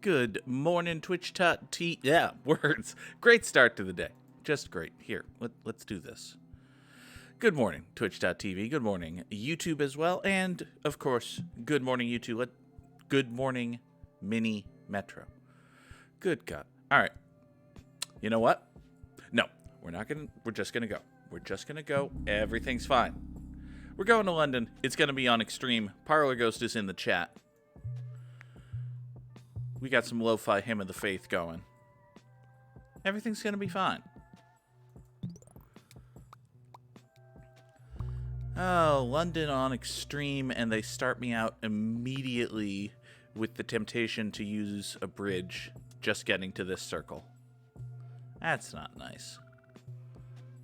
Good morning, Twitch.tv. Yeah, words. Great start to the day. Just great. Here, let's do this. Good morning, Twitch.tv. Good morning, YouTube as well. And, of course, good morning, YouTube. Good morning, Mini Metro. Good God. All right. You know what? No, we're just going to go. We're just going to go. Everything's fine. We're going to London. It's going to be on Extreme. Parlor Ghost is in the chat. We got some lo-fi Hymn of the Faith going. Everything's going to be fine. Oh, London on Extreme, and they start me out immediately with the temptation to use a bridge just getting to this circle. That's not nice.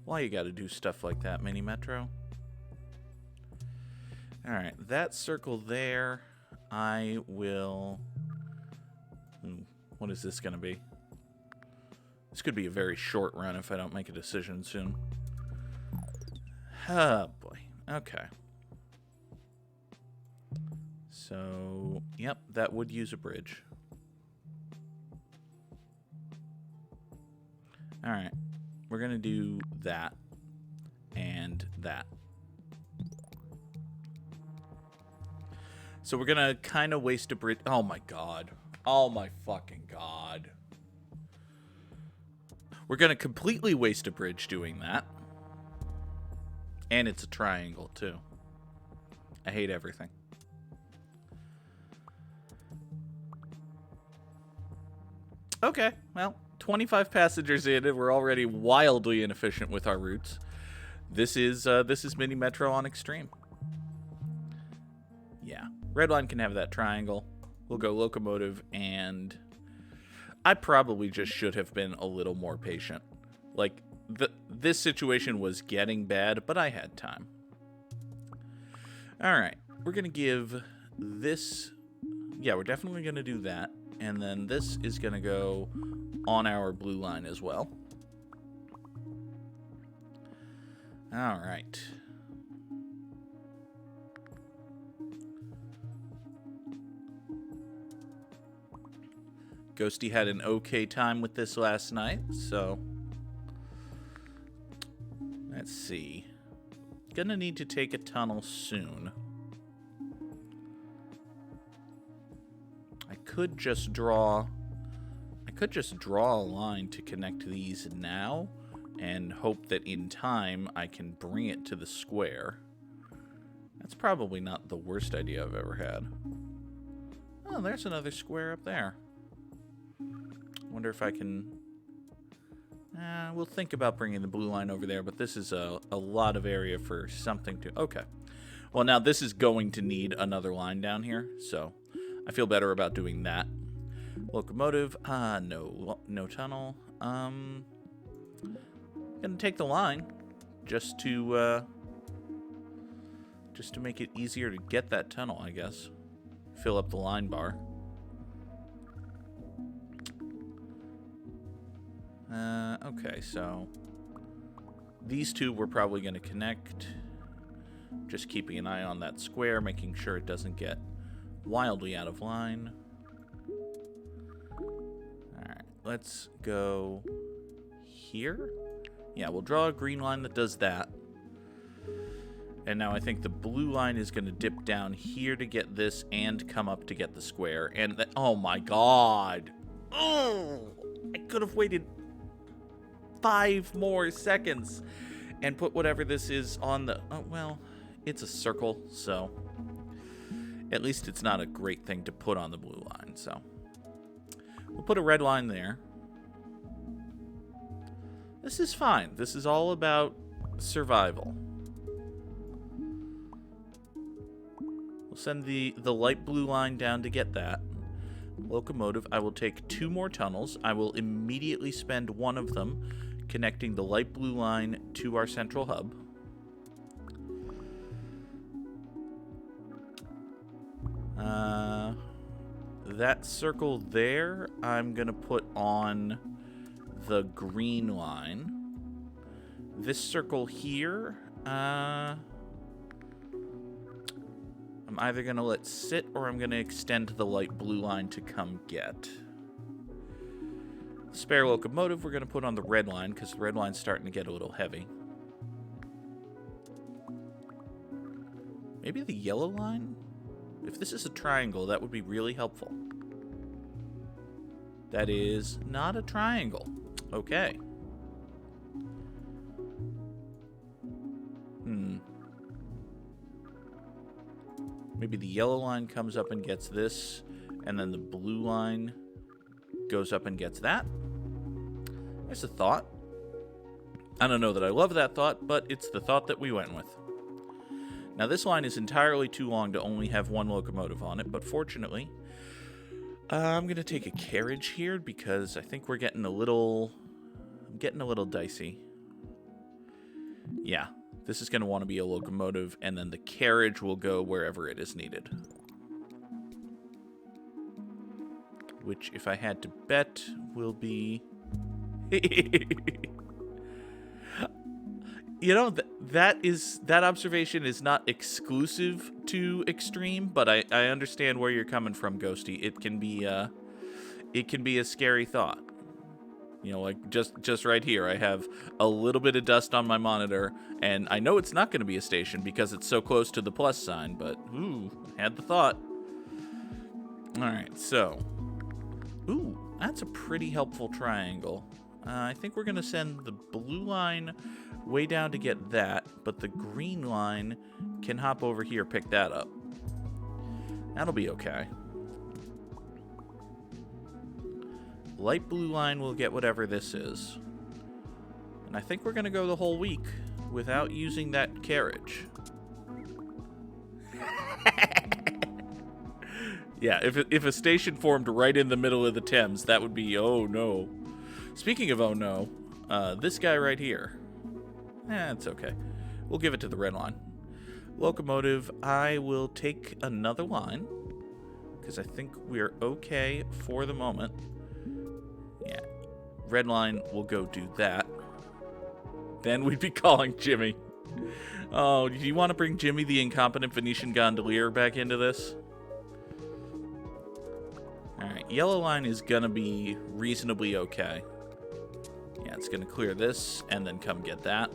Why you gotta do stuff like that, Mini Metro? Alright, that circle there, I will... What is this going to be? This could be a very short run if I don't make a decision soon. Oh, boy. Okay. So, yep, that would use a bridge. Alright. We're going to do that. And that. So we're going to kind of waste a bridge. Oh, my God. Oh my fucking God. We're going to completely waste a bridge doing that. And it's a triangle, too. I hate everything. Okay, well, 25 passengers in, and we're already wildly inefficient with our routes. This is Mini Metro on Extreme. Yeah, Red Line can have that triangle. We'll go locomotive, and I probably just should have been a little more patient. Like, this situation was getting bad, but I had time. Alright, we're going to give this... Yeah, we're definitely going to do that. And then this is going to go on our blue line as well. Alright. Ghosty had an okay time with this last night, so let's see. Gonna need to take a tunnel soon. I could just draw a line to connect these now and hope that in time I can bring it to the square. That's probably not the worst idea I've ever had. Oh, there's another square up there. Wonder if I can... we'll think about bringing the blue line over there, but this is a lot of area for something to... Okay. Well, now this is going to need another line down here, so I feel better about doing that. Locomotive. No tunnel. Gonna take the line just to make it easier to get that tunnel, I guess. Fill up the line bar. Okay, so these two we're probably going to connect. Just keeping an eye on that square, making sure it doesn't get wildly out of line. Alright, let's go here. Yeah, we'll draw a green line that does that. And now I think the blue line is going to dip down here to get this and come up to get the square. And oh my God. Oh, I could have waited 5 more seconds and put whatever this is on the... Oh, well, it's a circle, so at least it's not a great thing to put on the blue line, so we'll put a red line there. This is fine. This is all about survival. We'll send the light blue line down to get that. Locomotive, I will take 2 more tunnels. I will immediately spend one of them connecting the light blue line to our central hub. That circle there, I'm going to put on the green line. This circle here, I'm either going to let sit or I'm going to extend the light blue line to come get. Spare locomotive we're going to put on the red line because the red line's starting to get a little heavy. Maybe the yellow line? If this is a triangle, that would be really helpful. That is not a triangle. Okay. Maybe the yellow line comes up and gets this, and then the blue line goes up and gets that. There's a thought. I don't know that I love that thought, but it's the thought that we went with. Now, this line is entirely too long to only have one locomotive on it, but fortunately, I'm going to take a carriage here because I think we're getting a little... I'm getting a little dicey. Yeah, this is going to want to be a locomotive, and then the carriage will go wherever it is needed. Which, if I had to bet, will be... You know, that observation is not exclusive to Extreme, but I understand where you're coming from, Ghosty. It can be a scary thought. You know, like just right here, I have a little bit of dust on my monitor, and I know it's not going to be a station because it's so close to the plus sign, but ooh, had the thought. All right, so, ooh, that's a pretty helpful triangle. I think we're going to send the blue line way down to get that, but the green line can hop over here, pick that up. That'll be okay. Light blue line will get whatever this is. And I think we're going to go the whole week without using that carriage. Yeah, if a station formed right in the middle of the Thames, that would be, oh no. Speaking of oh no, this guy right here. It's okay. We'll give it to the red line. Locomotive, I will take another line, because I think we're okay for the moment. Yeah, red line will go do that. Then we'd be calling Jimmy. Oh, do you want to bring Jimmy the incompetent Venetian gondolier back into this? Alright, yellow line is going to be reasonably okay. Yeah, it's going to clear this and then come get that.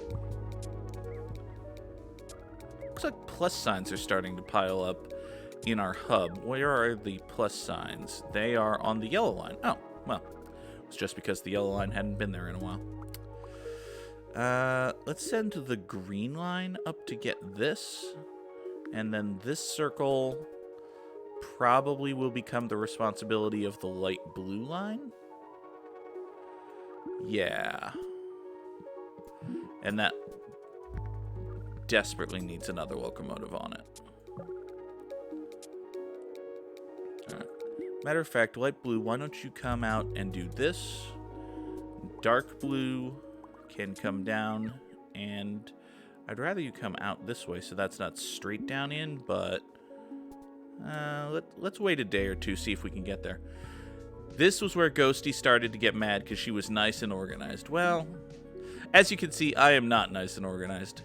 Looks like plus signs are starting to pile up in our hub. Where are the plus signs? They are on the yellow line. Oh, well. It's just because the yellow line hadn't been there in a while. Let's send the green line up to get this. And then this circle probably will become the responsibility of the light blue line. Yeah. And that desperately needs another locomotive on it. Alright. Matter of fact, light blue, why don't you come out and do this? Dark blue can come down, and I'd rather you come out this way so that's not straight down in, but let's wait a day or two, see if we can get there. This was where Ghosty started to get mad because she was nice and organized. Well, as you can see, I am not nice and organized.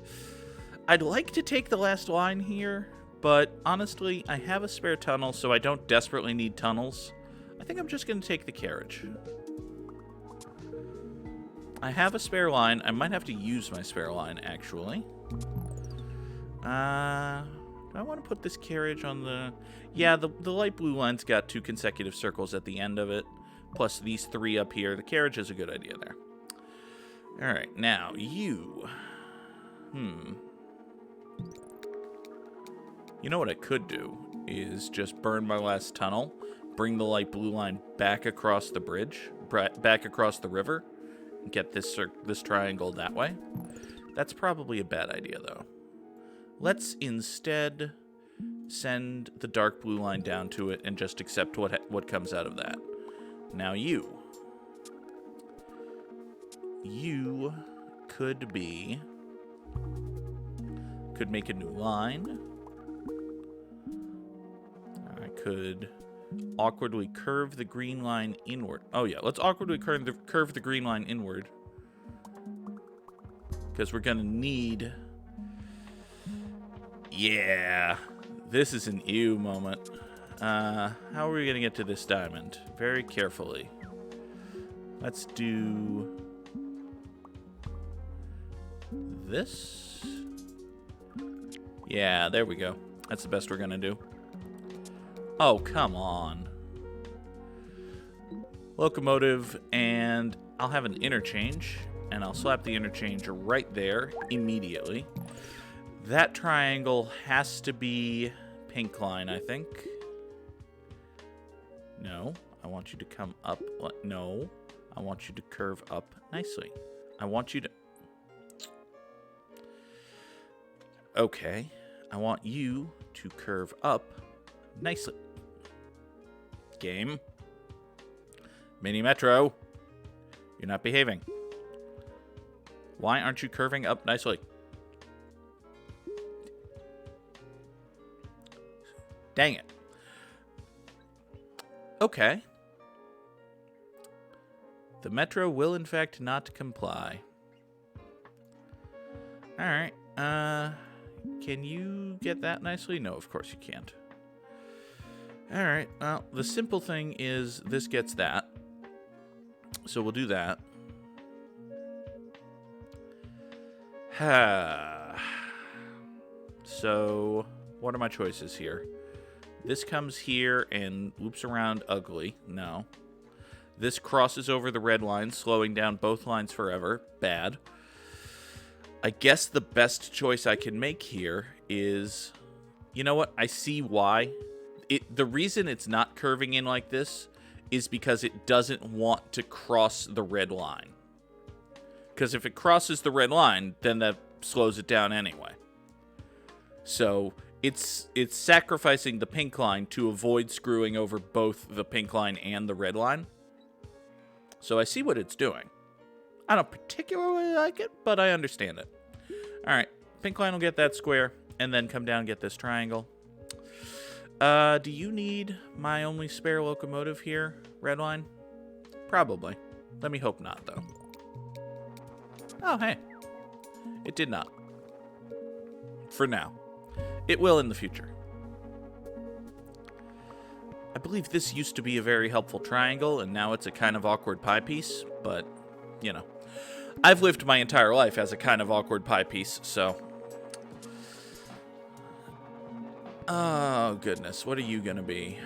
I'd like to take the last line here, but honestly, I have a spare tunnel, so I don't desperately need tunnels. I think I'm just going to take the carriage. I have a spare line. I might have to use my spare line, actually. Do I want to put this carriage on the... Yeah, the light blue line's got 2 consecutive circles at the end of it, plus these 3 up here. The carriage is a good idea there. All right, now you... You know what I could do is just burn my last tunnel, bring the light blue line back across the bridge, back across the river, and get this triangle that way. That's probably a bad idea, though. Let's instead send the dark blue line down to it and just accept what comes out of that. Now you could make a new line. I could awkwardly curve the green line inward. Oh yeah, let's awkwardly curve the green line inward, because we're gonna need... Yeah, this is an ew moment. How are we gonna get to this diamond? Very carefully. Let's do this. Yeah, there we go. That's the best we're gonna do. Oh, come on. Locomotive, and I'll have an interchange, and I'll slap the interchange right there immediately. That triangle has to be pink line, I think. No, I want you to come up. No, I want you to curve up nicely. I want you to... Okay, I want you to curve up nicely. Game. Mini Metro. You're not behaving. Why aren't you curving up nicely? Dang it. Okay. The Metro will, in fact, not comply. Alright. Can you get that nicely? No, of course you can't. Alright. Well, the simple thing is this gets that. So we'll do that. So, what are my choices here? This comes here and loops around ugly. No. This crosses over the red line, slowing down both lines forever. Bad. I guess the best choice I can make here is... You know what? I see why. The reason it's not curving in like this is because it doesn't want to cross the red line. Because if it crosses the red line, then that slows it down anyway. So it's sacrificing the pink line to avoid screwing over both the pink line and the red line. So I see what it's doing. I don't particularly like it, but I understand it. All right, pink line will get that square, and then come down and get this triangle. Do you need my only spare locomotive here, red line? Probably. Let me hope not, though. Oh, hey. It did not. For now. It will in the future. I believe this used to be a very helpful triangle, and now it's a kind of awkward pie piece, but, you know. I've lived my entire life as a kind of awkward pie piece, so... Oh, goodness. What are you gonna be?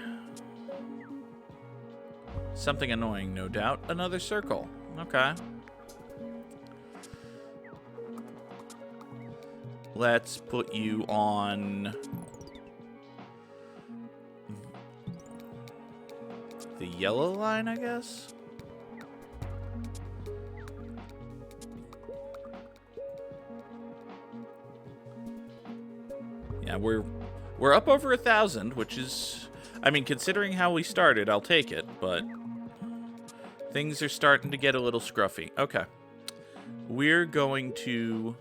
Something annoying, no doubt. Another circle. Okay. Let's put you on... the yellow line, I guess? Yeah, we're up over 1,000, which is... I mean, considering how we started, I'll take it, but... things are starting to get a little scruffy. Okay. We're going to...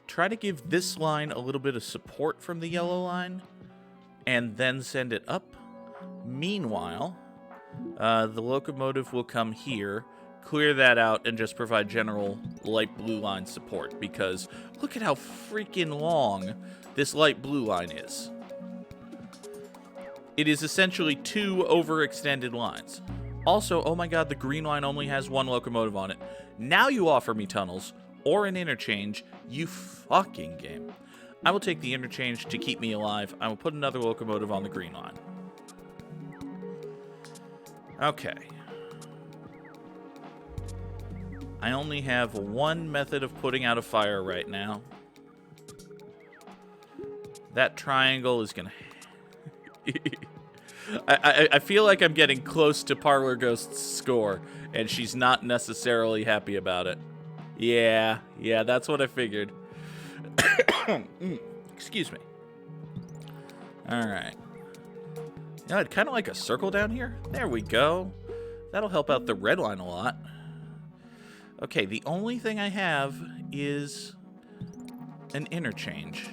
try to give this line a little bit of support from the yellow line, and then send it up. Meanwhile, the locomotive will come here, clear that out, and just provide general light blue line support, because look at how freaking long this light blue line is. It is essentially 2 overextended lines. Also, oh my god, the green line only has 1 locomotive on it. Now you offer me tunnels, or an interchange, you fucking game. I will take the interchange to keep me alive. I will put another locomotive on the green line. Okay. I only have one method of putting out a fire right now. That triangle is gonna... I feel like I'm getting close to Parlor Ghost's score, and she's not necessarily happy about it. Yeah, that's what I figured. Excuse me. Alright. You know, I'd kind of like a circle down here. There we go. That'll help out the red line a lot. Okay, the only thing I have is an interchange.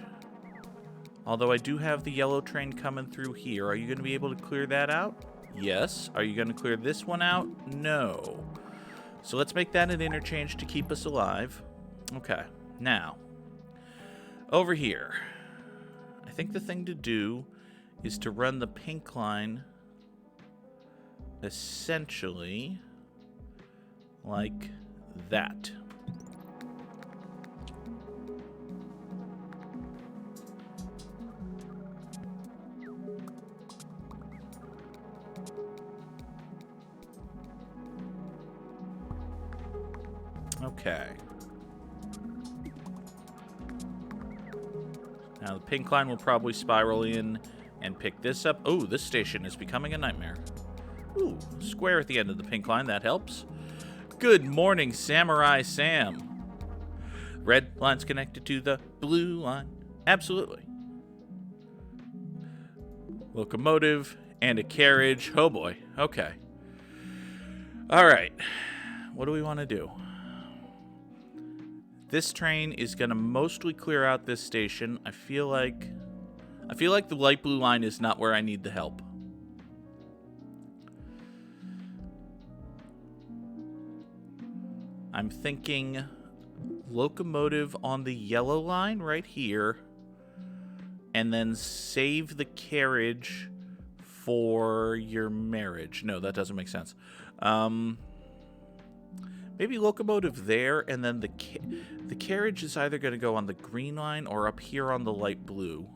Although I do have the yellow train coming through here. Are you going to be able to clear that out? Yes. Are you going to clear this one out? No. So let's make that an interchange to keep us alive. Okay. Now, over here. I think the thing to do is to run the pink line essentially like that. Okay. Now the pink line will probably spiral in and pick this up. Oh, this station is becoming a nightmare. Ooh, square at the end of the pink line. That helps. Good morning, Samurai Sam. Red line's connected to the blue line. Absolutely. Locomotive and a carriage. Oh boy. Okay. All right. What do we want to do? This train is going to mostly clear out this station. I feel like the light blue line is not where I need the help. I'm thinking locomotive on the yellow line right here, and then save the carriage for your marriage. No, that doesn't make sense. Maybe locomotive there, and then the carriage is either going to go on the green line or up here on the light blue.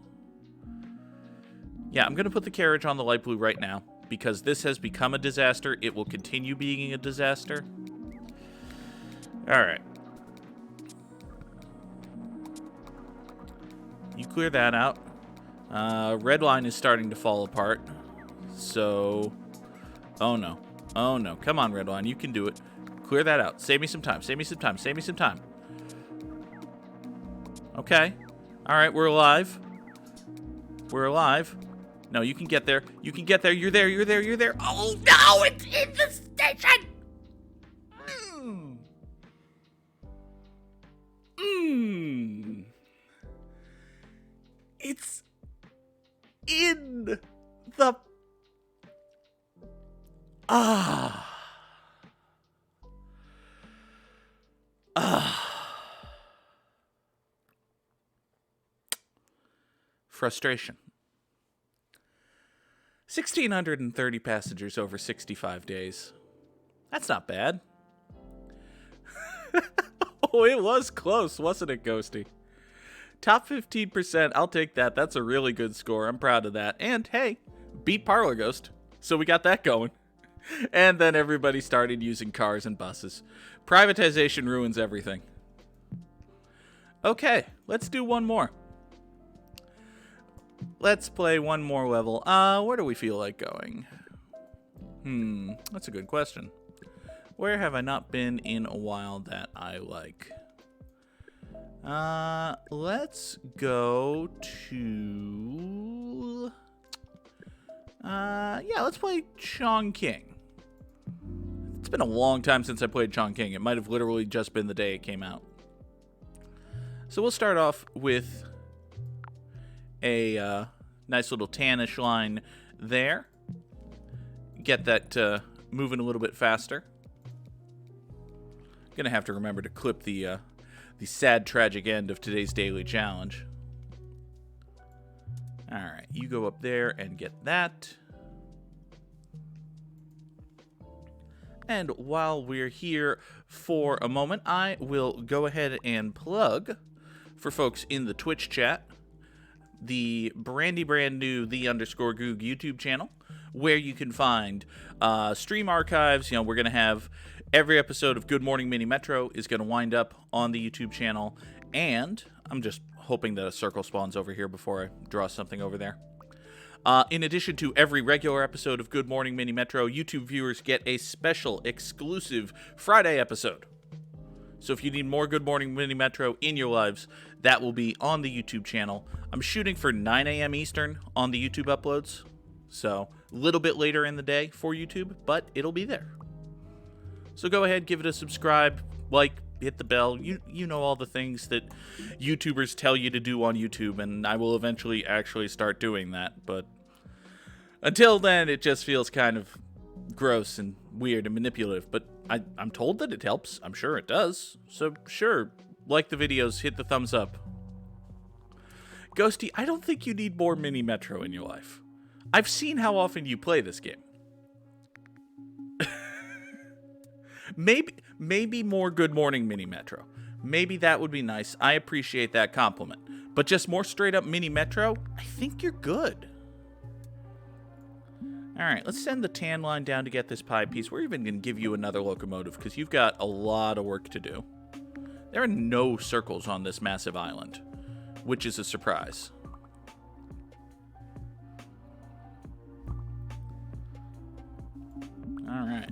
Yeah, I'm going to put the carriage on the light blue right now, because this has become a disaster. It will continue being a disaster. All right. You clear that out. Red line is starting to fall apart. So, oh no. Oh no. Come on, red line. You can do it. Clear that out. Save me some time. Save me some time. Save me some time. Okay. All right, we're alive. We're alive. No, you can get there. You can get there. You're there. You're there. You're there. Oh no, it's in the station. It's in the... Frustration. 1,630 passengers over 65 days. That's not bad. Oh, it was close, wasn't it, Ghosty? Top 15%, I'll take that. That's a really good score. I'm proud of that. And, hey, beat Parlor Ghost. So we got that going. And then everybody started using cars and buses. Privatization ruins everything. Okay, let's do one more. Let's play one more level. Where do we feel like going? That's a good question. Where have I not been in a while that I like? Let's go to... yeah, let's play Chongqing. It's been a long time since I played Chongqing. It might have literally just been the day it came out. So we'll start off with a nice little tannish line there. Get that moving a little bit faster. Gonna have to remember to clip the sad, tragic end of today's daily challenge. Alright, you go up there and get that. And while we're here for a moment, I will go ahead and plug, for folks in the Twitch chat, the brand new _Goog YouTube channel, where you can find stream archives. You know, we're going to have every episode of Good Morning Mini Metro is going to wind up on the YouTube channel, and I'm just hoping that a circle spawns over here before I draw something over there. In addition to every regular episode of Good Morning Mini Metro, YouTube viewers get a special exclusive Friday episode. So if you need more Good Morning Mini Metro in your lives, that will be on the YouTube channel. I'm shooting for 9 a.m. Eastern on the YouTube uploads, so a little bit later in the day for YouTube, but it'll be there. So go ahead, give it a subscribe, like, hit the bell. You know all the things that YouTubers tell you to do on YouTube, and I will eventually actually start doing that. But until then, it just feels kind of gross and weird and manipulative. But I'm told that it helps. I'm sure it does. So sure, like the videos, hit the thumbs up. Ghosty, I don't think you need more Mini Metro in your life. I've seen how often you play this game. Maybe more Good Morning Mini Metro. Maybe that would be nice. I appreciate that compliment. But just more straight up Mini Metro, I think you're good. Alright, let's send the tan line down to get this pie piece. We're even going to give you another locomotive because you've got a lot of work to do. There are no circles on this massive island, which is a surprise. Alright.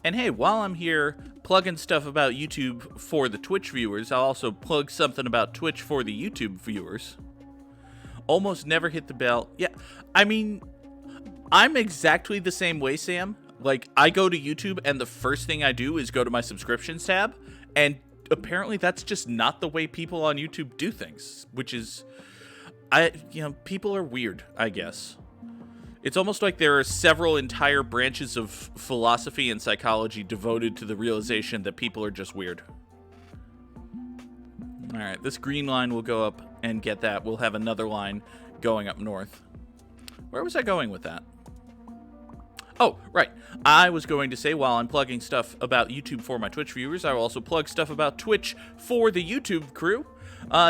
And hey, while I'm here plugging stuff about YouTube for the Twitch viewers, I'll also plug something about Twitch for the YouTube viewers. Almost never hit the bell. Yeah, I mean, I'm exactly the same way, Sam. Like, I go to YouTube and the first thing I do is go to my subscriptions tab, and apparently that's just not the way people on YouTube do things, which is, people are weird, I guess. It's almost like there are several entire branches of philosophy and psychology devoted to the realization that people are just weird. All right, this green line will go up and get that. We'll have another line going up north. Where was I going with that? Oh, right. I was going to say, while I'm plugging stuff about YouTube for my Twitch viewers, I will also plug stuff about Twitch for the YouTube crew.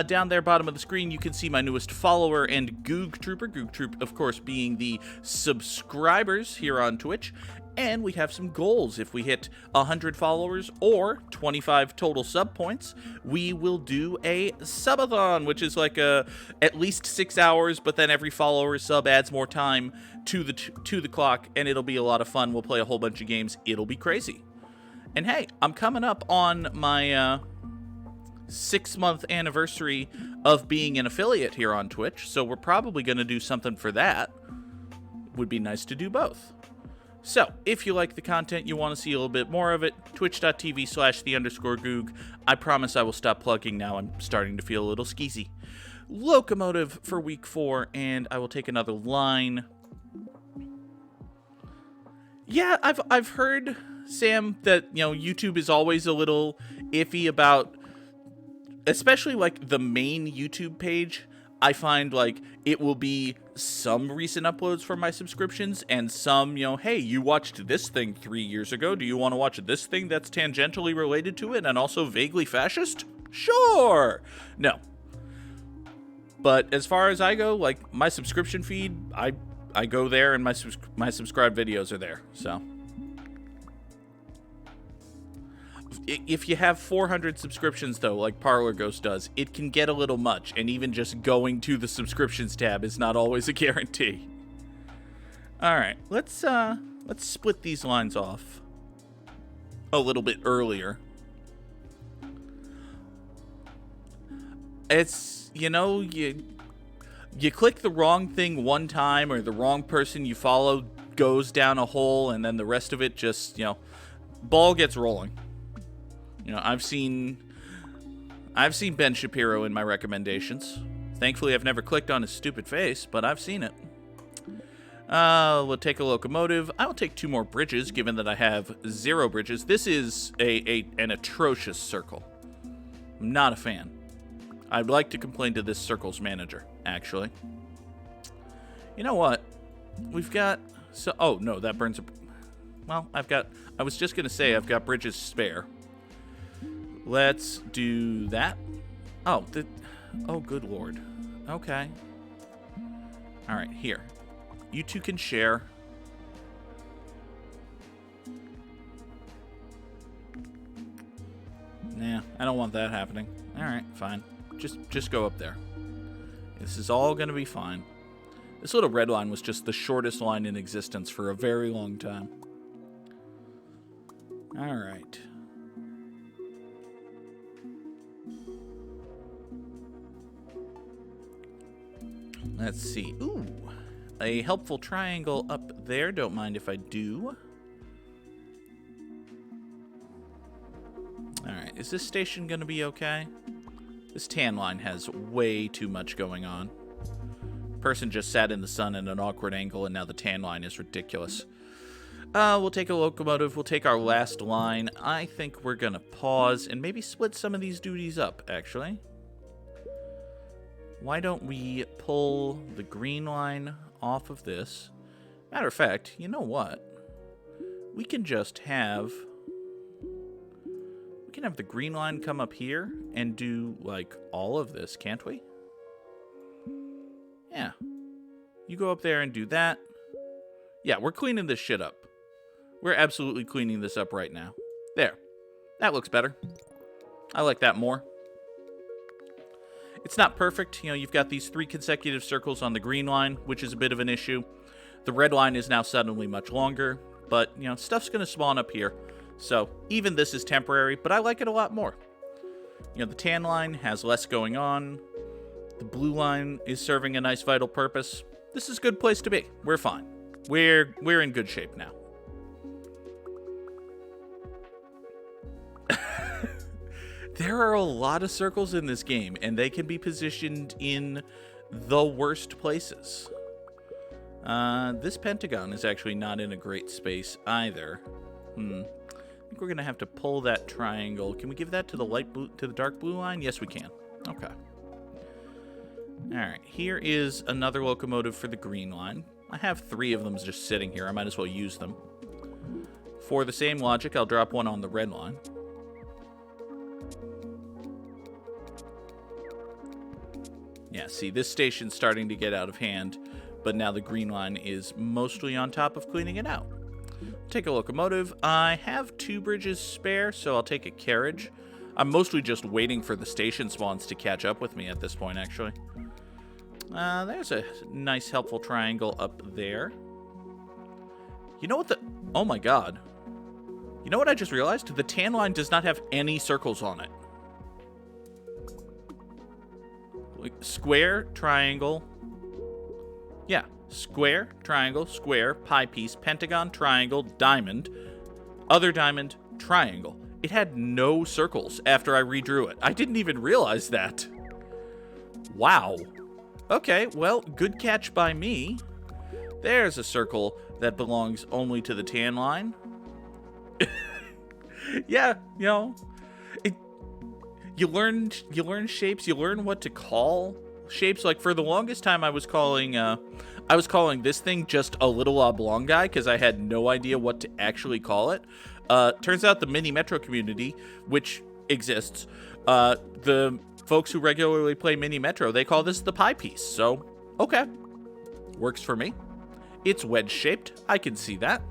Down there, bottom of the screen, you can see my newest follower and Goog Trooper. Goog Troop, of course, being the subscribers here on Twitch. And we have some goals. If we hit 100 followers or 25 total sub points, we will do a subathon, which is like at least 6 hours, but then every follower sub adds more time to the clock, and it'll be a lot of fun. We'll play a whole bunch of games. It'll be crazy. And hey, I'm coming up on my 6-month anniversary of being an affiliate here on Twitch, so we're probably going to do something for that. Would be nice to do both. So, if you like the content, you want to see a little bit more of it, twitch.tv/the_goog. I promise I will stop plugging now. I'm starting to feel a little skeezy. Locomotive for week 4, and I will take another line. Yeah, I've heard, Sam, that, YouTube is always a little iffy about, especially like the main YouTube page. I find like it will be some recent uploads from my subscriptions and some, hey, you watched this thing 3 years ago. Do you want to watch this thing that's tangentially related to it and also vaguely fascist? Sure. No. But as far as I go, like my subscription feed, I go there and my subscribed videos are there. So if you have 400 subscriptions, though, like Parlor Ghost does, it can get a little much, and even just going to the subscriptions tab is not always a guarantee. All right, let's split these lines off a little bit earlier. It's, you click the wrong thing one time, or the wrong person you follow goes down a hole, and then the rest of it just, ball gets rolling. I've seen Ben Shapiro in my recommendations. Thankfully, I've never clicked on his stupid face, but I've seen it. We'll take a locomotive. I will take 2 more bridges, given that I have 0 bridges. This is an atrocious circle. I'm not a fan. I'd like to complain to this circle's manager, actually. You know what? We've got... oh, no, that burns... Well, I was just going to say I've got bridges spare. Let's do that. Oh, good lord. Okay. All right, here. You two can share. Nah, I don't want that happening. All right, fine. Just go up there. This is all going to be fine. This little red line was just the shortest line in existence for a very long time. All right. Let's see. Ooh, a helpful triangle up there. Don't mind if I do. All right, is this station going to be okay? This tan line has way too much going on. Person just sat in the sun at an awkward angle, and now the tan line is ridiculous. We'll take a locomotive. We'll take our last line. I think we're going to pause and maybe split some of these duties up, actually. Why don't we pull the green line off of this? Matter of fact, you know what? We can just have can have the green line come up here and do, like, all of this, can't we? Yeah. You go up there and do that. Yeah, we're cleaning this shit up. We're absolutely cleaning this up right now. There. That looks better. I like that more. It's not perfect. You know, you've got these 3 consecutive circles on the green line, which is a bit of an issue. The red line is now suddenly much longer, but, you know, stuff's going to spawn up here. So even this is temporary, but I like it a lot more. You know, the tan line has less going on. The blue line is serving a nice vital purpose. This is a good place to be. We're fine. We're in good shape now. There are a lot of circles in this game, and they can be positioned in the worst places. This pentagon is actually not in a great space either. I think we're gonna have to pull that triangle. Can we give that to the light blue, to the dark blue line? Yes, we can. Okay. All right. Here is another locomotive for the green line. I have 3 of them just sitting here. I might as well use them. For the same logic, I'll drop one on the red line. Yeah, see, this station's starting to get out of hand, but now the green line is mostly on top of cleaning it out. Take a locomotive. I have 2 bridges spare, so I'll take a carriage. I'm mostly just waiting for the station spawns to catch up with me at this point, actually. There's a nice, helpful triangle up there. You know what the... Oh my god. You know what I just realized? The tan line does not have any circles on it. Square, triangle. Yeah. Square, triangle, square, pie piece, pentagon, triangle, diamond, other diamond, triangle. It had no circles after I redrew it. I didn't even realize that. Wow. Okay, well, good catch by me. There's a circle that belongs only to the tan line. Yeah, you know, you learn shapes. You learn what to call shapes. Like for the longest time, I was calling this thing just a little oblong guy because I had no idea what to actually call it. Turns out the mini metro community, which exists, the folks who regularly play mini metro, they call this the pie piece. So, okay, works for me. It's wedge shaped. I can see that.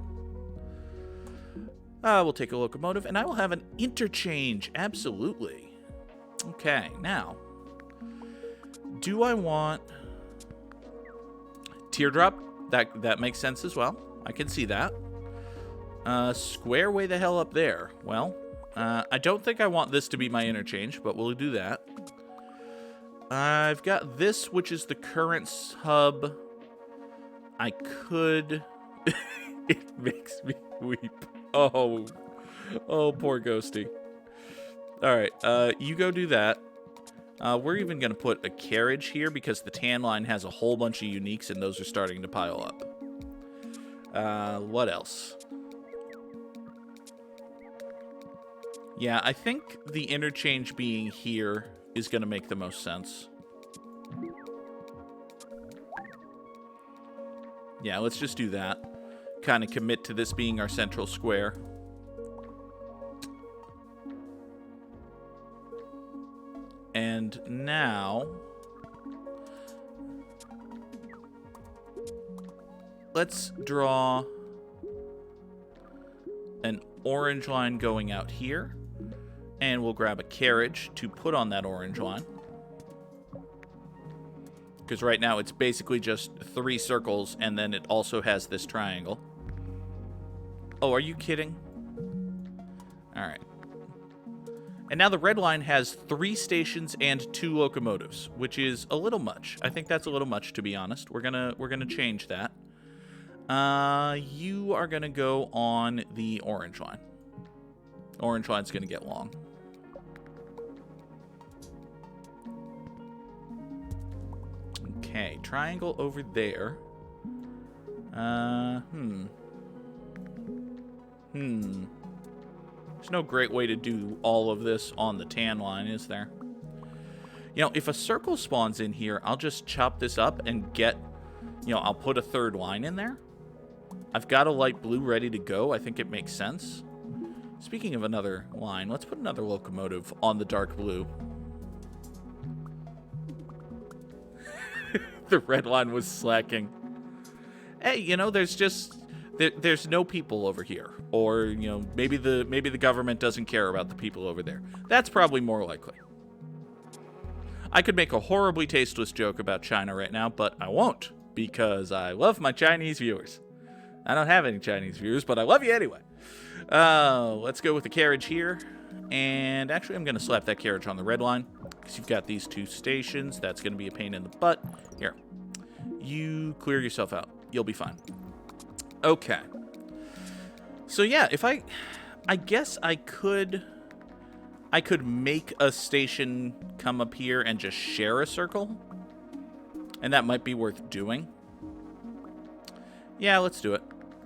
We'll take a locomotive, and I will have an interchange. Absolutely. Okay, now, do I want teardrop? That makes sense as well. I can see that. Square way the hell up there. Well, I don't think I want this to be my interchange, but we'll do that. I've got this, which is the current hub. I could... It makes me weep. Oh, poor Ghosty. All right, you go do that. We're even going to put a carriage here because the tan line has a whole bunch of uniques, and those are starting to pile up. What else? Yeah, I think the interchange being here is going to make the most sense. Yeah, let's just do that. Kind of commit to this being our central square. And now, let's draw an orange line going out here. And we'll grab a carriage to put on that orange line. Because right now it's basically just 3 circles, and then it also has this triangle. Oh, are you kidding? Alright. And now the red line has 3 stations and 2 locomotives, which is a little much. I think that's a little much, to be honest. We're gonna change that. You are gonna go on the orange line. Orange line's gonna get long. Okay, triangle over there. There's no great way to do all of this on the tan line, is there? You know, if a circle spawns in here, I'll just chop this up and get, you know, I'll put a 3rd line in there. I've got a light blue ready to go. I think it makes sense. Speaking of another line, let's put another locomotive on the dark blue. The red line was slacking. Hey, you know, there's no people over here, or you know, maybe the government doesn't care about the people over there. That's probably more likely. I could make a horribly tasteless joke about China right now, but I won't, because I love my Chinese viewers. I don't have any Chinese viewers, but I love you anyway. Let's go with the carriage here, and actually I'm going to slap that carriage on the red line, because you've got these 2 stations. That's going to be a pain in the butt. Here, you clear yourself out. You'll be fine. Okay. So yeah, if I guess I could make a station come up here and just share a circle, and that might be worth doing. Yeah, let's do it.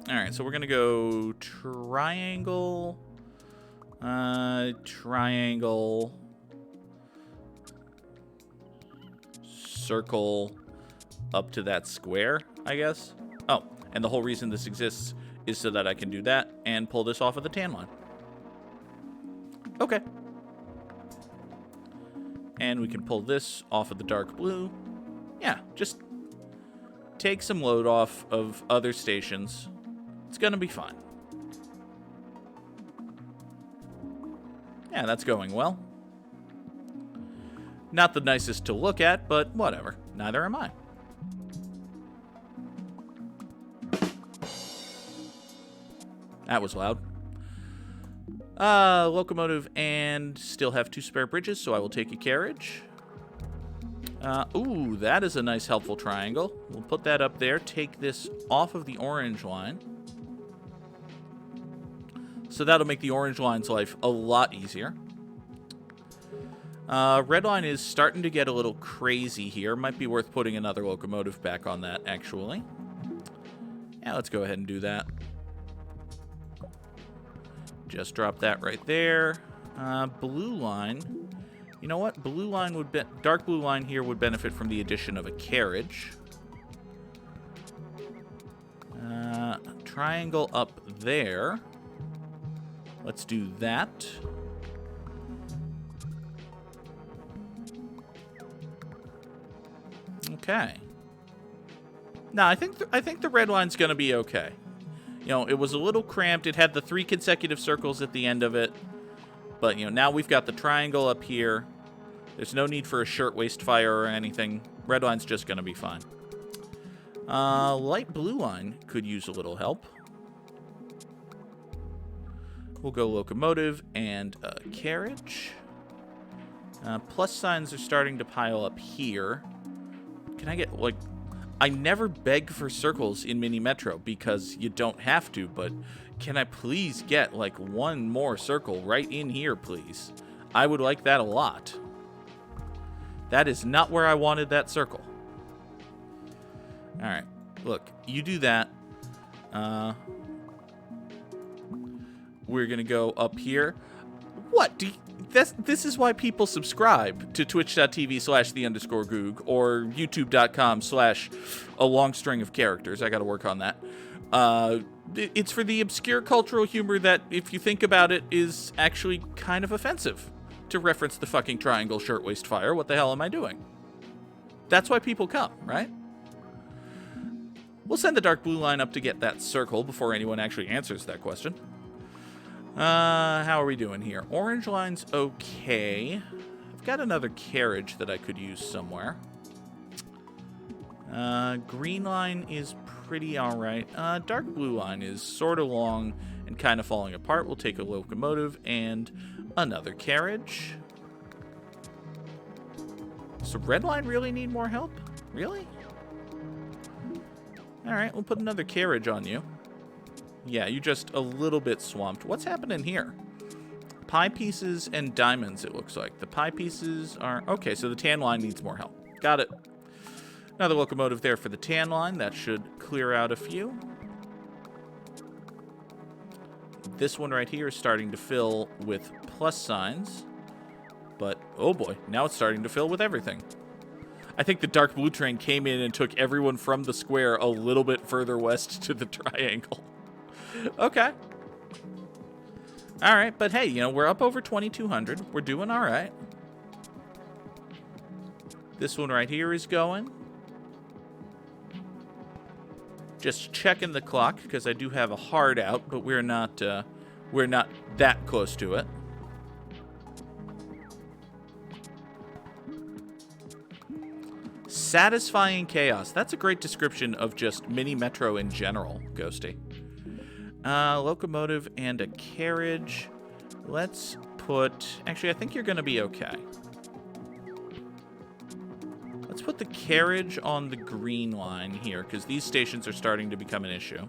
All right, so we're gonna go triangle, triangle, circle up to that square, I guess. Oh, and the whole reason this exists is so that I can do that and pull this off of the tan line. Okay. And we can pull this off of the dark blue. Yeah, just take some load off of other stations. It's gonna be fine. Yeah, that's going well. Not the nicest to look at, but whatever. Neither am I. That was loud. Locomotive, and still have 2 spare bridges, so I will take a carriage. Ooh, that is a nice, helpful triangle. We'll put that up there. Take this off of the orange line. So that'll make the orange line's life a lot easier. Red line is starting to get a little crazy here. Might be worth putting another locomotive back on that, actually. Yeah, let's go ahead and do that. Just drop that right there. Blue line. You know what? Blue line would be dark blue line here would benefit from the addition of a carriage. Triangle up there. Let's do that. Okay. No, I think the red line's gonna be okay. You know, it was a little cramped. It had the 3 consecutive circles at the end of it. But, you know, now we've got the triangle up here. There's no need for a shirtwaist fire or anything. Red line's just going to be fine. Light blue line could use a little help. We'll go locomotive and carriage. Plus signs are starting to pile up here. Can I get, like... I never beg for circles in Mini Metro because you don't have to, but can I please get, like, 1 more circle right in here, please? I would like that a lot. That is not where I wanted that circle. Alright, look, you do that. We're gonna go up here. What? This is why people subscribe to twitch.tv/the_goog or youtube.com/a long string of characters. I gotta work on that. It's for the obscure cultural humor that, if you think about it, is actually kind of offensive. To reference the fucking triangle shirtwaist fire, what the hell am I doing? That's why people come, right? We'll send the dark blue line up to get that circle before anyone actually answers that question. How are we doing here? Orange line's okay. I've got another carriage that I could use somewhere. Green line is pretty alright. Dark blue line is sort of long and kind of falling apart. We'll take a locomotive and another carriage. So red line really need more help? Really? Alright, we'll put another carriage on you. Yeah, you just a little bit swamped. What's happening here? Pie pieces and diamonds, it looks like. The pie pieces are... Okay, so the tan line needs more help. Got it. Another locomotive there for the tan line. That should clear out a few. This one right here is starting to fill with plus signs. But, oh boy, now it's starting to fill with everything. I think the dark blue train came in and took everyone from the square a little bit further west to the triangle. Okay. All right, but hey, you know, we're up over 2,200. We're doing all right. This one right here is going. Just checking the clock because I do have a hard out, but we're not that close to it. Satisfying chaos. That's a great description of just mini metro in general, Ghosty. Locomotive and a carriage. Let's put... Actually, I think you're going to be okay. Let's put the carriage on the green line here, because these stations are starting to become an issue.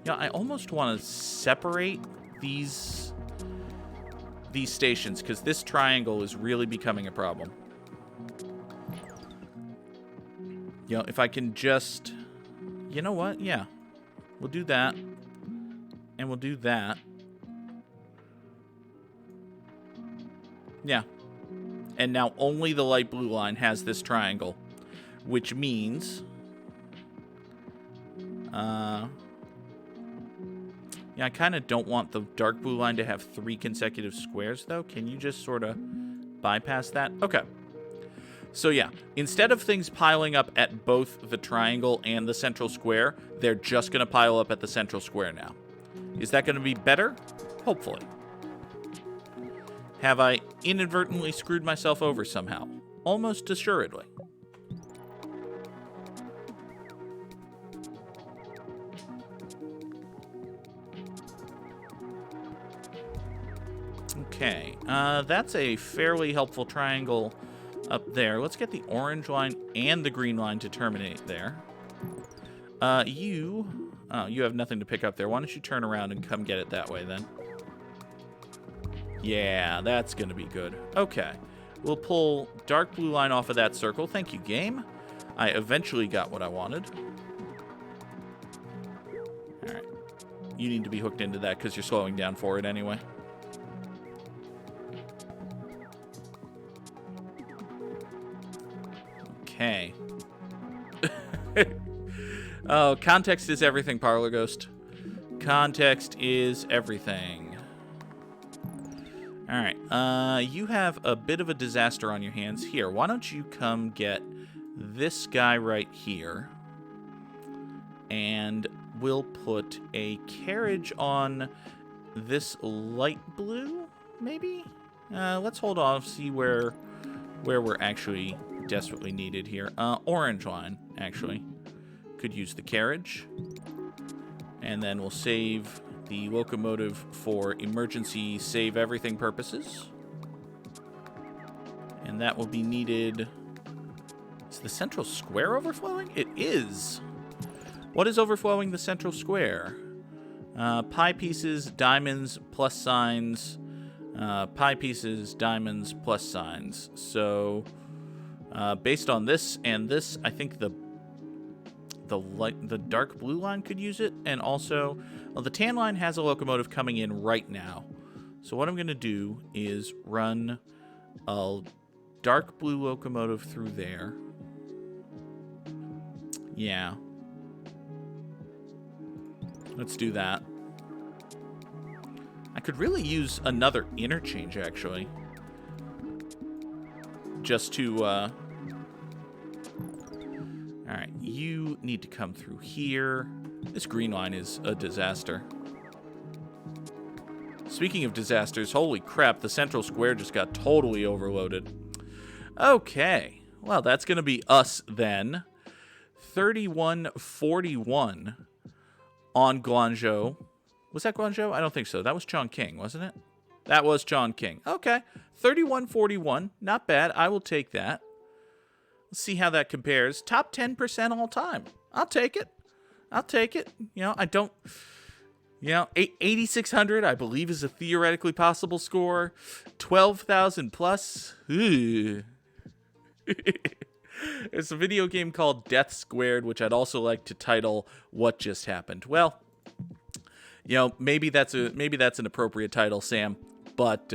Yeah, I almost want to separate these stations, because this triangle is really becoming a problem. You know, if I can just... You know what? Yeah. We'll do that. And we'll do that. Yeah. And now only the light blue line has this triangle. Which means... yeah, I kind of don't want the dark blue line to have 3 consecutive squares, though. Can you just sort of bypass that? Okay. So yeah, instead of things piling up at both the triangle and the central square, they're just going to pile up at the central square now. Is that going to be better? Hopefully. Have I inadvertently screwed myself over somehow? Almost assuredly. Okay, that's a fairly helpful triangle up there. Let's get the orange line and the green line to terminate there. You have nothing to pick up there. Why don't you turn around and come get it that way then? Yeah, that's going to be good. Okay, we'll pull dark blue line off of that circle. Thank you, game. I eventually got what I wanted. All right, you need to be hooked into that because you're slowing down for it anyway. Okay. Oh, context is everything, Parlor Ghost. Context is everything. All right. You have a bit of a disaster on your hands. Here, why don't you come get this guy right here. And we'll put a carriage on this light blue, maybe? Let's hold off, see where we're actually desperately needed here. Orange line, actually. Could use the carriage. And then we'll save the locomotive for emergency save everything purposes. And that will be needed. Is the central square overflowing? It is. What is overflowing the central square? Pie pieces, diamonds, plus signs. Pie pieces, diamonds, plus signs. So, based on this and this, I think the dark blue line could use it, and also, well, the tan line has a locomotive coming in right now. So what I'm going to do is run a dark blue locomotive through there. Yeah. Let's do that. I could really use another interchange, actually. Just to, Alright, you need to come through here. This green line is a disaster. Speaking of disasters, holy crap, the central square just got totally overloaded. Okay, well, that's going to be us then. 3141 on Guangzhou. Was that Guangzhou? I don't think so. That was Chongqing, wasn't it? That was Chongqing. Okay, 3141, not bad. I will take that. Let's see how that compares. Top 10% all time. I'll take it. I'll take it. You know, I don't... You know, 8,600, I believe, is a theoretically possible score. 12,000 plus. Ooh. It's a video game called Death Squared, which I'd also like to title What Just Happened. Well, you know, maybe that's an appropriate title, Sam. But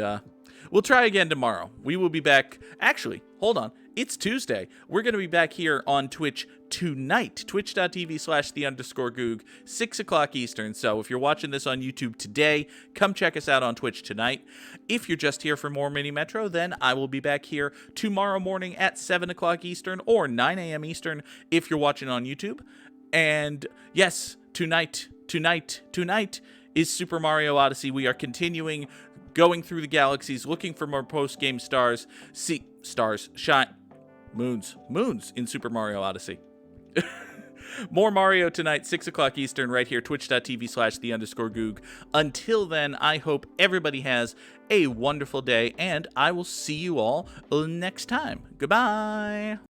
we'll try again tomorrow. We will be back. Actually, hold on. It's Tuesday. We're going to be back here on Twitch tonight, twitch.tv/the_goog, 6 o'clock Eastern. So if you're watching this on YouTube today, come check us out on Twitch tonight. If you're just here for more Mini Metro, then I will be back here tomorrow morning at 7 o'clock Eastern or 9 a.m. Eastern if you're watching on YouTube. And yes, tonight is Super Mario Odyssey. We are continuing going through the galaxies, looking for more post-game stars. See, stars, shine, moons in Super Mario Odyssey. More Mario tonight, 6 o'clock Eastern, right here, twitch.tv/the_goog. Until then, I hope everybody has a wonderful day, and I will see you all next time. Goodbye.